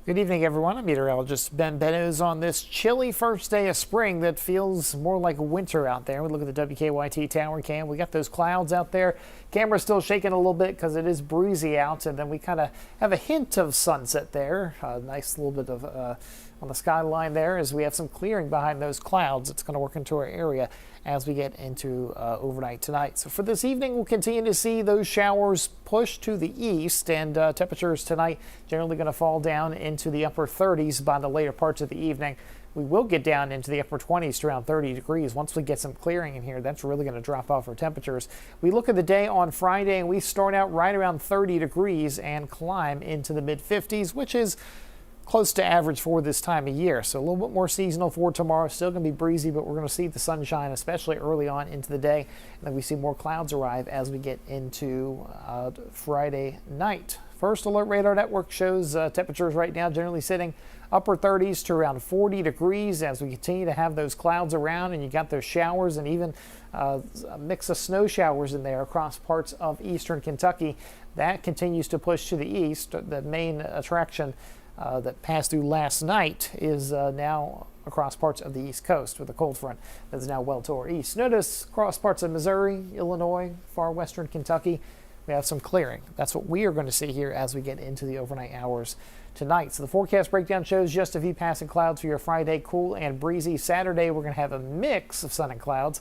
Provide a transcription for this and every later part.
Good evening, everyone. I'm meteorologist Ben Beddoes on this chilly first day of spring that feels more like winter out there. We look at the WKYT tower cam. We got those clouds out there. Camera's still shaking a little bit because it is breezy out, and then we kind of have a hint of sunset there. A nice little bit of on the skyline there as we have some clearing behind those clouds. It's going to work into our area as we get into overnight tonight. So for this evening, we'll continue to see those showers push to the east, and temperatures tonight generally going to fall down into the upper 30s by the later parts of the evening. We will get down into the upper 20s to around 30 degrees. Once we get some clearing in here, that's really going to drop off our temperatures. We look at the day on Friday, and we start out right around 30 degrees and climb into the mid 50s, which is close to average for this time of year. So a little bit more seasonal for tomorrow. Still going to be breezy, but we're going to see the sunshine, especially early on into the day. And then we see more clouds arrive as we get into Friday night. First Alert Radar Network shows temperatures right now generally sitting upper 30s to around 40 degrees as we continue to have those clouds around, and you got those showers and even a mix of snow showers in there across parts of eastern Kentucky. That continues to push to the east. The main attraction that passed through last night is now across parts of the East Coast with a cold front that's now well to our east. Notice across parts of Missouri, Illinois, far western Kentucky, we have some clearing. That's what we are going to see here as we get into the overnight hours tonight. So the forecast breakdown shows just a few passing clouds for your Friday, cool and breezy. Saturday, we're going to have a mix of sun and clouds.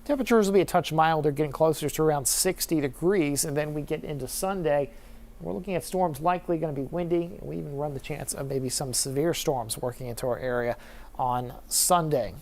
Temperatures will be a touch milder, getting closer to around 60 degrees, and then we get into Sunday. We're looking at storms likely going to be windy, and we even run the chance of maybe some severe storms working into our area on Sunday.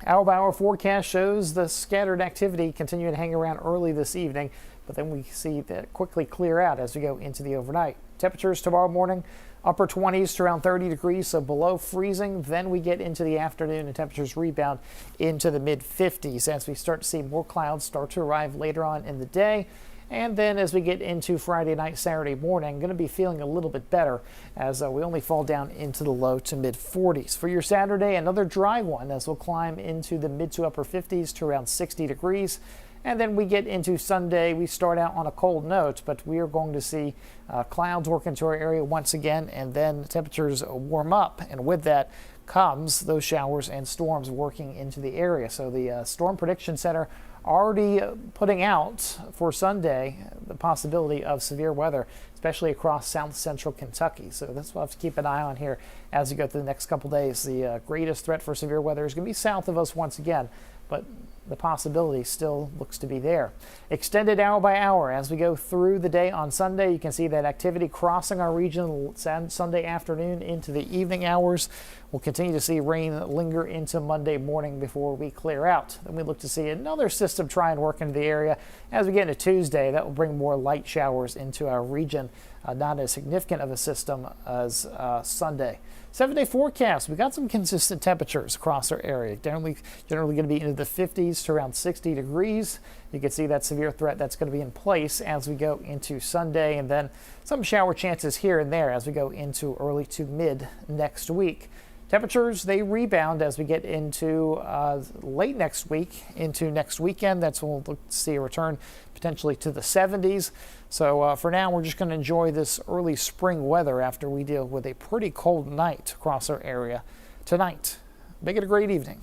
Hour-by-hour forecast shows the scattered activity continuing to hang around early this evening, but then we see that quickly clear out as we go into the overnight. Temperatures tomorrow morning, upper 20s to around 30 degrees, so below freezing. Then we get into the afternoon and temperatures rebound into the mid 50s as we start to see more clouds start to arrive later on in the day. And then as we get into Friday night, Saturday morning, going to be feeling a little bit better as we only fall down into the low to mid 40s. For your Saturday, another dry one as we'll climb into the mid to upper 50s to around 60 degrees. And then we get into Sunday. We start out on a cold note, but we are going to see clouds work into our area once again, and then temperatures warm up. And with that comes those showers and storms working into the area. So the Storm Prediction Center already putting out for Sunday the possibility of severe weather, especially across south central Kentucky. So that's what we'll have to keep an eye on here as we go through the next couple days. The greatest threat for severe weather is going to be south of us once again, but the possibility still looks to be there. Extended hour by hour as we go through the day on Sunday. You can see that activity crossing our region Sunday afternoon into the evening hours. We'll continue to see rain linger into Monday morning before we clear out. Then we look to see another system try and work into the area. As we get into Tuesday, that will bring more light showers into our region. Not as significant of a system as Sunday. 7-day forecast. We got some consistent temperatures across our area. Generally going to be into the 50s to around 60 degrees. You can see that severe threat that's going to be in place as we go into Sunday, and then some shower chances here and there as we go into early to mid next week. Temperatures, they rebound as we get into late next week, into next weekend. That's when we'll look to see a return potentially to the 70s. So for now, we're just going to enjoy this early spring weather after we deal with a pretty cold night across our area tonight. Make it a great evening.